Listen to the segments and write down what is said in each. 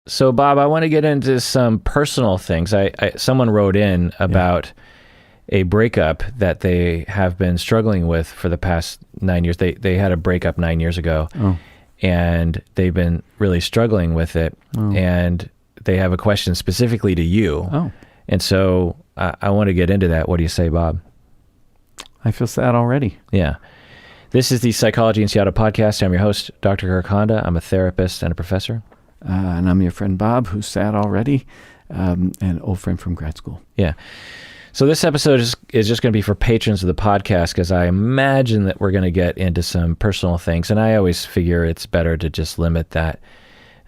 So, Bob, I want to get into some personal things. Someone wrote in about a breakup that they have been struggling with for the past 9 years. They had a breakup 9 years ago, and they've been really struggling with it. And they have a question specifically to you. And so I want to get into that. What do you say, Bob? I feel sad already. Yeah. This is the Psychology in Seattle podcast. I'm your host, Dr. Kirk Honda. I'm a therapist and a professor. And I'm your friend Bob, who's sad already, and an old friend from grad school. Yeah. So this episode is just going to be for patrons of the podcast, because I imagine that we're going to get into some personal things. And I always figure it's better to just limit that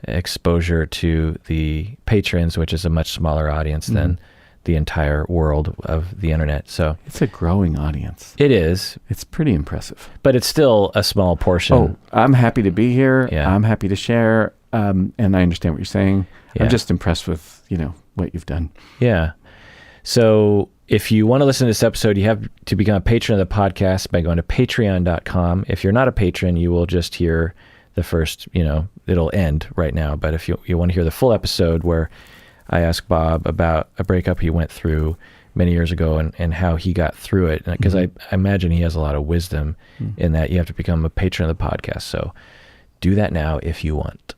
exposure to the patrons, which is a much smaller audience than the entire world of the internet. So it's a growing audience. It is. It's pretty impressive. But it's still a small portion. Oh, I'm happy to be here. Yeah. I'm happy to share. And I understand what you're saying. Yeah. I'm just impressed with, what you've done. Yeah. So if you want to listen to this episode, you have to become a patron of the podcast by going to patreon.com. If you're not a patron, you will just hear the first, it'll end right now. But if you want to hear the full episode where I asked Bob about a breakup he went through many years ago and how he got through it, because I imagine he has a lot of wisdom in that, you have to become a patron of the podcast. So do that now if you want.